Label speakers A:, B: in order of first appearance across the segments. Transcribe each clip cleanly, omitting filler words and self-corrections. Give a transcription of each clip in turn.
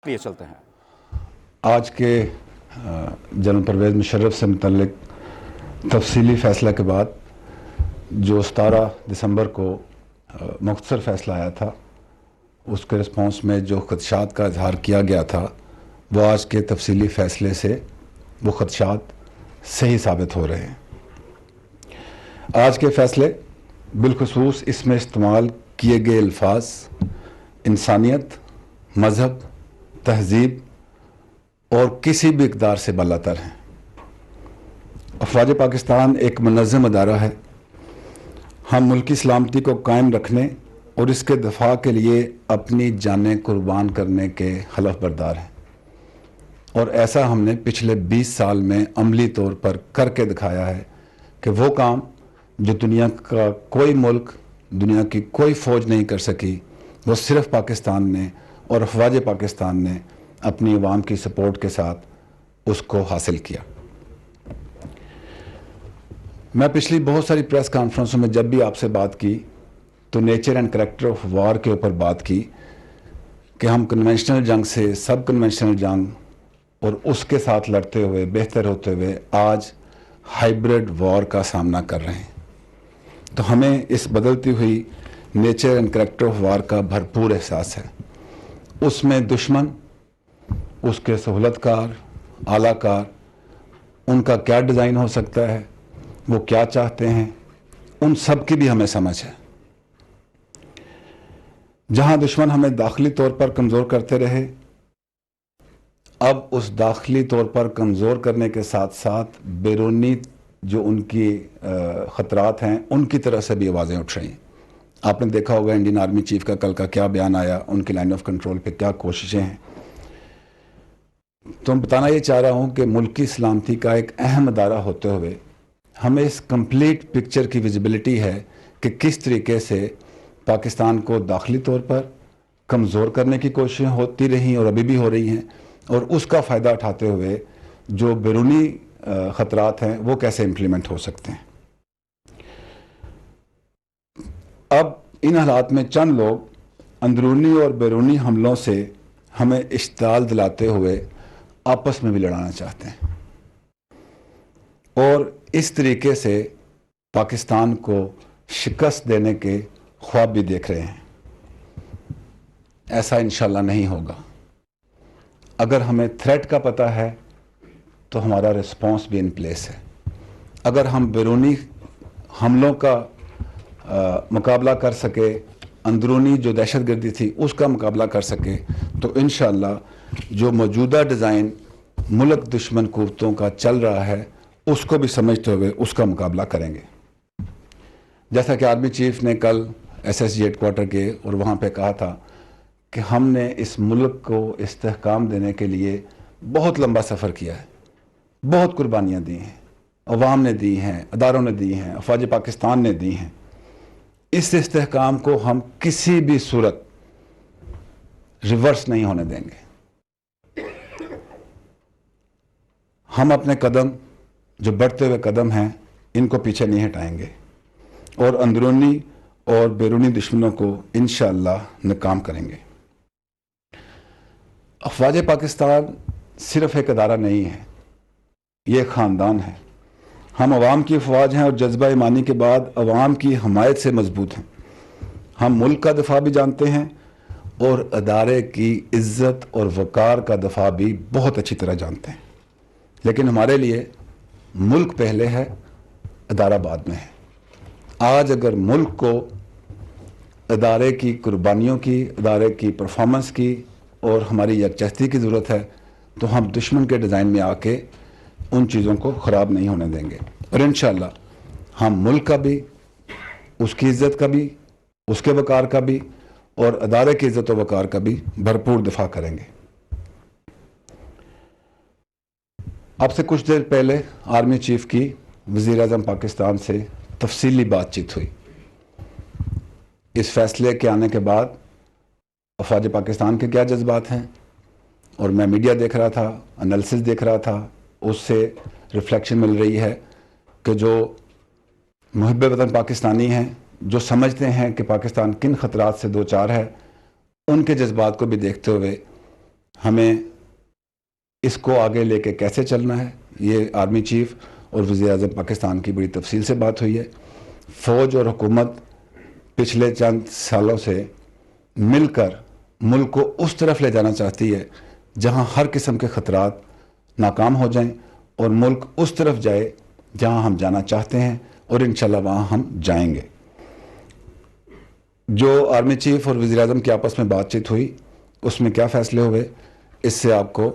A: लिए चलते हैं।
B: आज के जनरल परवेज़ मुशर्रफ से मुतल्लिक तफसीली फ़ैसला के बाद जो 17 दिसंबर को मुख्तसर फ़ैसला आया था, उसके रिस्पॉन्स में जो ख़दशात का इजहार किया गया था, वो आज के तफसीली फ़ैसले से वो ख़दशात सही साबित हो रहे हैं। आज के फ़ैसले बिलखुसूस इसमें इस्तेमाल किए गए अल्फाज इंसानियत, मज़हब, तहज़ीब और किसी भी इक़दार से बालातर हैं। अफ़वाज पाकिस्तान एक मुनज़्ज़म अदारा है। हम मुल्की सलामती को कायम रखने और इसके दफ़ा के लिए अपनी जानें कुर्बान करने के हलफ बरदार हैं, और ऐसा हमने पिछले 20 साल में अमली तौर पर करके दिखाया है कि वो काम जो दुनिया का कोई मुल्क, दुनिया की कोई फ़ौज नहीं कर सकी, वो सिर्फ़ पाकिस्तान ने और अफ़वाज पाकिस्तान ने अपनी अवाम की सपोर्ट के साथ उसको हासिल किया। मैं पिछली बहुत सारी प्रेस कॉन्फ्रेंसों में जब भी आपसे बात की तो nature and character of war के ऊपर बात की कि हम कन्वेंशनल जंग से सब कन्वेंशनल जंग और उसके साथ लड़ते हुए बेहतर होते हुए आज हाइब्रिड वॉर का सामना कर रहे हैं। तो हमें इस बदलती हुई nature and character of war का भरपूर एहसास है। उसमें दुश्मन, उसके सहूलतकार, आलाकार, उनका क्या डिज़ाइन हो सकता है, वो क्या चाहते हैं, उन सब की भी हमें समझ है। जहां दुश्मन हमें दाखिली तौर पर कमज़ोर करते रहे, अब उस दाखिली तौर पर कमज़ोर करने के साथ साथ बैरूनी जो उनकी ख़तरात हैं, उनकी तरफ से भी आवाज़ें उठ रही हैं। आपने देखा होगा इंडियन आर्मी चीफ का कल का क्या बयान आया, उनकी लाइन ऑफ कंट्रोल पे क्या कोशिशें हैं। तो मैं बताना ये चाह रहा हूँ कि मुल्क की सलामती का एक अहम अदारा होते हुए हमें इस कंप्लीट पिक्चर की विजिबिलिटी है कि किस तरीके से पाकिस्तान को दाखिली तौर पर कमज़ोर करने की कोशिशें होती रही और अभी भी हो रही हैं, और उसका फ़ायदा उठाते हुए जो बैरूनी ख़तरात हैं वो कैसे इम्प्लीमेंट हो सकते हैं। अब इन हालात में चंद लोग अंदरूनी और बैरूनी हमलों से हमें इश्ताल दिलाते हुए आपस में भी लड़ाना चाहते हैं और इस तरीके से पाकिस्तान को शिकस्त देने के ख्वाब भी देख रहे हैं। ऐसा इंशाल्लाह नहीं होगा। अगर हमें थ्रेट का पता है तो हमारा रिस्पॉन्स भी इन प्लेस है। अगर हम बैरूनी हमलों का मुकाबला कर सके, अंदरूनी जो दहशतगर्दी थी उसका मुकाबला कर सके, तो इंशाअल्लाह जो मौजूदा डिज़ाइन मुल्क दुश्मन कुव्वतों का चल रहा है उसको भी समझते हुए उसका मुकाबला करेंगे। जैसा कि आर्मी चीफ ने कल SSG हेडक्वार्टर के और वहाँ पे कहा था कि हमने इस मुल्क को इस्तेहकाम देने के लिए बहुत लंबा सफ़र किया है, बहुत कुर्बानियाँ दी हैं, अवाम ने दी हैं, अदारों ने दी हैं, अफ़वाज पाकिस्तान ने दी हैं। इस इस्तेहकाम को हम किसी भी सूरत रिवर्स नहीं होने देंगे। हम अपने कदम जो बढ़ते हुए कदम हैं इनको पीछे नहीं हटाएंगे और अंदरूनी और बैरूनी दुश्मनों को इंशाअल्लाह नाकाम करेंगे। अफ़वाज पाकिस्तान सिर्फ एक अदारा नहीं है, ये ख़ानदान है। हम अवाम की अफ़वाज हैं और जज्बा ईमानी के बाद अवाम की हमायत से मजबूत हैं। हम मुल्क का दफ़ा भी जानते हैं और अदारे की इज़्ज़त और वक़ार का दफ़ा भी बहुत अच्छी तरह जानते हैं। लेकिन हमारे लिए मुल्क पहले है, अदारा बाद में है। आज अगर मुल्क को अदारे की कुर्बानियों की, अदारे की परफॉर्मेंस की और हमारी यकजहती की ज़रूरत है, तो हम दुश्मन के डिज़ाइन में आके उन चीज़ों को ख़राब नहीं होने देंगे और इंशाअल्लाह हम मुल्क का भी, उसकी इज़्ज़त का भी, उसके वक़ार का भी और अदारे की इज़्ज़त और वक़ार का भी भरपूर दिफा करेंगे। अब से कुछ देर पहले आर्मी चीफ की वज़ीर-ए-आज़म पाकिस्तान से तफसीली बातचीत हुई। इस फैसले के आने के बाद अफ़वाज पाकिस्तान के क्या जज्बात हैं, और मैं मीडिया देख रहा था, एनालिसिस देख रहा था, उससे रिफ्लेक्शन मिल रही है कि जो मुहिब्बे वतन पाकिस्तानी हैं, जो समझते हैं कि पाकिस्तान किन ख़तरात से दो चार है, उनके जज्बात को भी देखते हुए ہمیں اس کو آگے لے کے کیسے چلنا ہے، یہ آرمی چیف اور وزیر اعظم پاکستان کی بڑی تفصیل سے بات ہوئی ہے۔ فوج اور حکومت پچھلے چند سالوں سے مل کر ملک کو اس طرف لے جانا چاہتی ہے جہاں ہر قسم کے خطرات ناکام ہو جائیں، اور ملک اس طرف جائے جہاں ہم جانا چاہتے ہیں، اور انشاءاللہ وہاں ہم جائیں گے۔ جو آرمی چیف اور وزیر اعظم کی آپس میں بات چیت ہوئی، اس میں کیا فیصلے ہوئے، اس سے آپ کو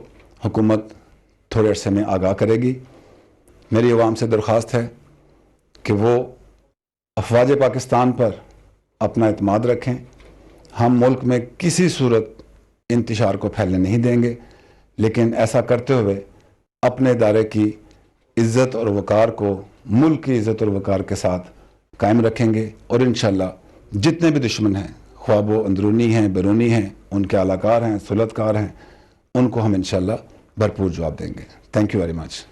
B: حکومت تھوڑے عرصے میں آگاہ کرے گی۔ میری عوام سے درخواست ہے کہ وہ افواج پاکستان پر اپنا اعتماد رکھیں۔ ہم ملک میں کسی صورت انتشار کو پھیلنے نہیں دیں گے، لیکن ایسا کرتے ہوئے اپنے ادارے کی عزت اور وقار کو ملک کی عزت اور وقار کے ساتھ قائم رکھیں گے، اور انشاءاللہ جتنے بھی دشمن ہیں، خواہ وہ اندرونی ہیں، بیرونی ہیں، ان کے اعلی کار ہیں، سلط کار ہیں، ان کو ہم انشاءاللہ بھرپور جواب دیں گے۔ Thank you very much.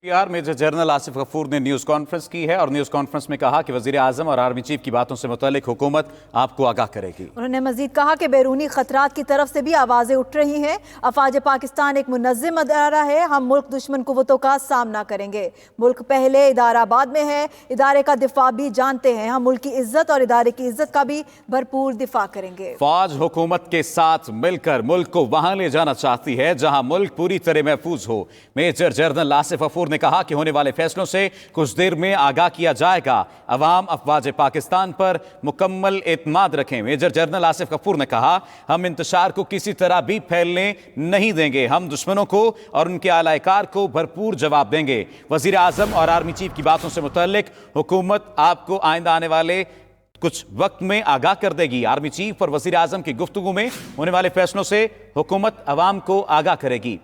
A: Major general Asif Ghafoor نے نیوز کانفرنس کی ہے اور نیوز کانفرنس میں کہا کہ وزیر اعظم اور آرمی چیف کی باتوں سے متعلق حکومت آپ کو آگاہ کرے گی۔
C: انہوں نے مزید کہا کہ بیرونی خطرات کی طرف سے بھی آوازیں اٹھ رہی ہیں۔ افواج پاکستان ایک منظم ادارہ ہے، ہم ملک دشمن قوتوں کا سامنا کریں گے۔ ملک پہلے، ادارہ بعد میں ہے، ادارے کا دفاع بھی جانتے ہیں، ہم ملک کی عزت اور ادارے کی عزت کا بھی بھرپور دفاع کریں گے۔
A: فوج حکومت کے ساتھ مل کر ملک کو وہاں لے جانا چاہتی ہے جہاں ملک پوری طرح محفوظ ہو۔ میجر جنرل آصف غفور نے کہا کہ ہونے والے فیصلوں سے کچھ دیر میں آگاہ کیا جائے گا۔ عوام افواج پاکستان پر مکمل اعتماد رکھیں۔ میجر جنرل آصف غفور نے کہا ہم انتشار کو کسی طرح بھی پھیلنے نہیں دیں گے، ہم دشمنوں کو اور ان کے اعلی کار کو بھرپور جواب دیں گے۔ وزیر اعظم اور آرمی چیف کی باتوں سے متعلق حکومت آپ کو آئندہ آنے والے کچھ وقت میں آگاہ کر دے گی۔ آرمی چیف اور وزیر اعظم کی گفتگو میں ہونے والے فیصلوں سے حکومت عوام کو آگاہ کرے گی۔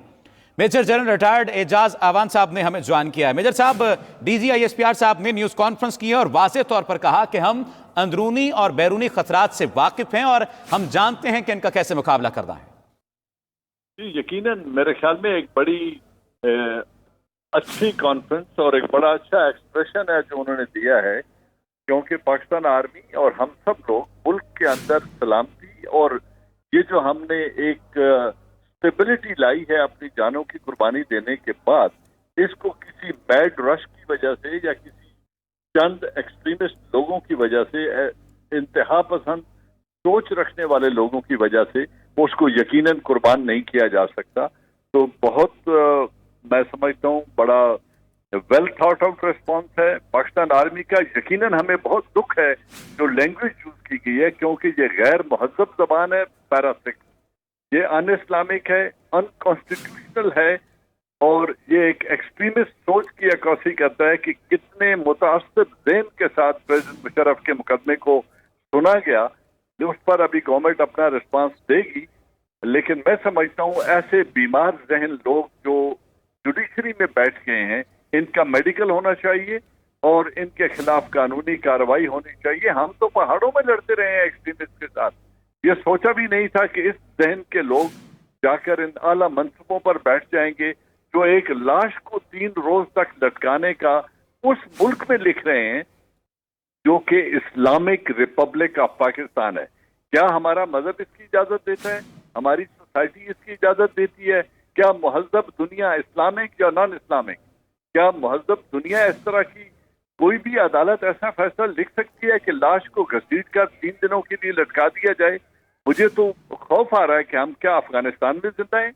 A: Major general retired Ijaz Awan صاحب نے ہمیں جوائن کیا ہے۔ میجر صاحب، D G I S P R صاحب نے نیوز کانفرنس کی ہے اور واضح طور پر کہا کہ ہم اندرونی اور بیرونی خطرات سے واقف ہیں اور ہم جانتے ہیں کہ ان کا کیسے مقابلہ کرنا ہے۔
D: جی یقیناً میرے خیال میں ایک بڑی اچھی کانفرنس اور ایک بڑا اچھا ایکسپریشن ہے جو انہوں نے دیا ہے، کیونکہ پاکستان آرمی اور ہم سب لوگ ملک کے اندر سلامتی اور یہ جو ہم نے ایک اسٹیبلٹی لائی ہے اپنی جانوں کی قربانی دینے کے بعد، اس کو کسی بیڈ رش کی وجہ سے یا کسی چند ایکسٹریمسٹ لوگوں کی وجہ سے، انتہا پسند سوچ رکھنے والے لوگوں کی وجہ سے اس کو یقیناً قربان نہیں کیا جا سکتا۔ تو بہت میں سمجھتا ہوں بڑا ویل تھاٹ آؤٹ ریسپانس ہے پاکستان آرمی کا۔ یقیناً ہمیں بہت دکھ ہے جو لینگویج یوز کی گئی ہے، کیونکہ یہ غیر مہذب زبان ہے، پیراسکس، یہ ان اسلامک ہے، ان کانسٹیٹیوشنل ہے، اور یہ ایک ایکسٹریمسٹ سوچ کی عکاسی کرتا ہے کہ کتنے متعصب ذہن کے ساتھ پریزیڈنٹ مشرف کے مقدمے کو سنا گیا۔ اس پر ابھی گورنمنٹ اپنا رسپانس دے گی، لیکن میں سمجھتا ہوں ایسے بیمار ذہن لوگ جو جوڈیشری میں بیٹھ گئے ہیں، ان کا میڈیکل ہونا چاہیے اور ان کے خلاف قانونی کارروائی ہونی چاہیے۔ ہم تو پہاڑوں میں لڑتے رہے ہیں ایکسٹریمسٹ کے ساتھ، یہ سوچا بھی نہیں تھا کہ اس ذہن کے لوگ جا کر ان اعلیٰ منصبوں پر بیٹھ جائیں گے جو ایک لاش کو 3 روز تک لٹکانے کا اس ملک میں لکھ رہے ہیں جو کہ اسلامک ریپبلک آف پاکستان ہے۔ کیا ہمارا مذہب اس کی اجازت دیتا ہے؟ ہماری سوسائٹی اس کی اجازت دیتی ہے؟ کیا مہذب دنیا اسلامک یا نان اسلامک، کیا مہذب دنیا اس طرح کی کوئی بھی عدالت ایسا فیصلہ لکھ سکتی ہے کہ لاش کو گھسیٹ کر 3 دنوں کے لیے لٹکا دیا جائے؟ مجھے تو خوف آ رہا ہے کہ ہم کیا افغانستان میں زندہ ہیں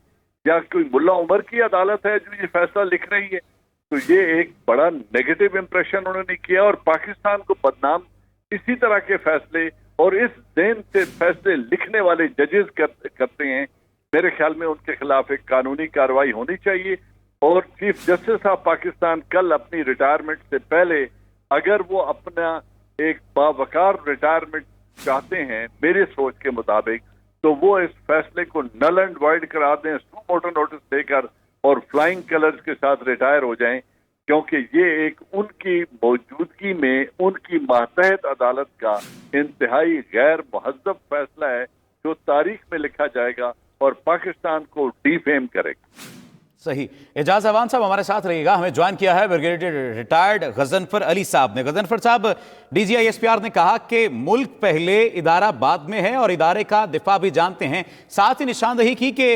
D: یا کوئی ملا عمر کی عدالت ہے جو یہ فیصلہ لکھ رہی ہے۔ تو یہ ایک بڑا نیگیٹو امپریشن انہوں نے کیا، اور پاکستان کو بدنام اسی طرح کے فیصلے اور اس ذہن سے فیصلے لکھنے والے ججز کرتے ہیں۔ میرے خیال میں ان کے خلاف ایک قانونی کارروائی ہونی چاہیے، اور چیف جسٹس آف پاکستان کل اپنی ریٹائرمنٹ سے پہلے اگر وہ اپنا ایک باوقار ریٹائرمنٹ چاہتے ہیں میرے سوچ کے مطابق، تو وہ اس فیصلے کو نل اینڈ وائڈ کرا دیں، سو موٹو نوٹس دے کر، اور فلائنگ کلرز کے ساتھ ریٹائر ہو جائیں، کیونکہ یہ ایک ان کی موجودگی میں ان کی ماتحت عدالت کا انتہائی غیر مہذب فیصلہ ہے جو تاریخ میں لکھا جائے گا اور پاکستان کو ڈی فیم کرے گا۔
A: सही। एजाज अवान साहब हमारे साथ रहिएगा। हमें ज्वाइन किया है ब्रिगेडियर रिटायर्ड गजनफर अली साहब ने। गजनफर साहब, DGI-SPR ने कहा कि मुल्क पहले, इदारा बाद में है और इदारे का दिफा भी जानते हैं। साथ ही निशानदही की कि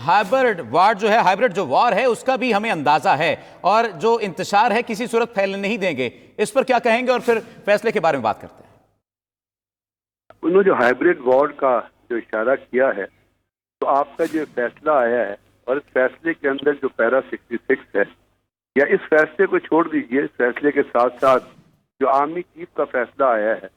A: हाइब्रिड जो वार है उसका भी हमें अंदाजा है और जो इंतशार है किसी सूरत फैलने नहीं देंगे। इस पर क्या कहेंगे और फिर फैसले के बारे में बात करते हैं।
E: उन्होंने जो हाइब्रिड वॉर का जो इशारा किया है, तो आपका जो फैसला आया है और इस फैसले के अंदर जो पैरा 66 है, या इस फैसले को छोड़ दीजिए, इस फैसले के साथ साथ जो आर्मी चीफ का फैसला आया है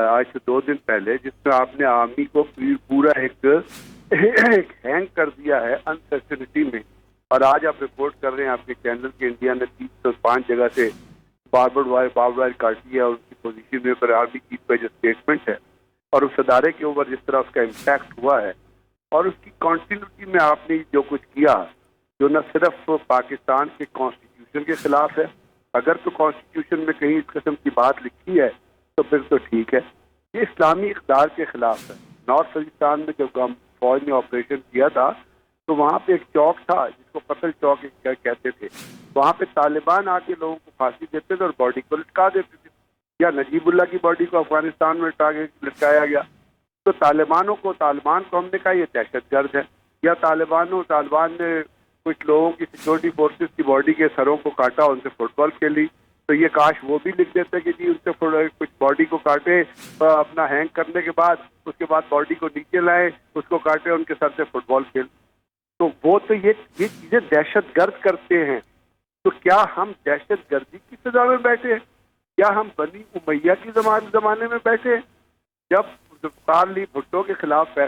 E: आज से 2 दिन पहले, जिसमें आपने आर्मी को पूरा एक हैंग कर दिया है अनसर्टेनिटी में। और आज आप रिपोर्ट कर रहे हैं आपके चैनल के, इंडिया ने 305 जगह से बारबर वायर काटी है और उसकी पोजीशन में पर आर्मी चीफ का जो स्टेटमेंट है और उस अदारे के ऊपर जिस तरह उसका इम्पैक्ट हुआ है और उसकी कॉन्टिन्यूटी में आपने जो कुछ किया, जो न सिर्फ पाकिस्तान के कॉन्स्टिट्यूशन के खिलाफ है, अगर तो कॉन्स्टिट्यूशन में कहीं इस किस्म की बात लिखी है तो फिर तो ठीक है, ये इस्लामी इक़्तिदार के खिलाफ है। नॉर्थ वजीरिस्तान में जब हम फौज ने ऑपरेशन किया था तो वहाँ पे एक चौक था जिसको पतल चौक कहते थे, वहाँ पे तालिबान आके लोगों को फांसी देते थे और बॉडी को लटका देते थे, या नजीबुल्लाह की बॉडी को अफगानिस्तान में लटकाया गया। तो तालिबान को हमने कहा ये दहशतगर्द है, या तालिबान ने कुछ लोगों की सिक्योरिटी फोर्सेस की बॉडी के सरों को काटा, उनसे फुटबॉल खेली, तो ये काश वो भी लिख देते कि जी उनसे कुछ बॉडी को काटे अपना हैंग करने के बाद, उसके बाद बॉडी को नीचे लाए, उसको काटे, उनके सर से फुटबॉल खेल। तो वो तो ये चीजें दहशतगर्द करते हैं। तो क्या हम दहशतगर्दी की सजा में बैठे हैं? क्या हम बनी उमैया की जमाने में बैठे हैं? जब जुल्फ़िकार अली भुट्टो के खिलाफ फैसला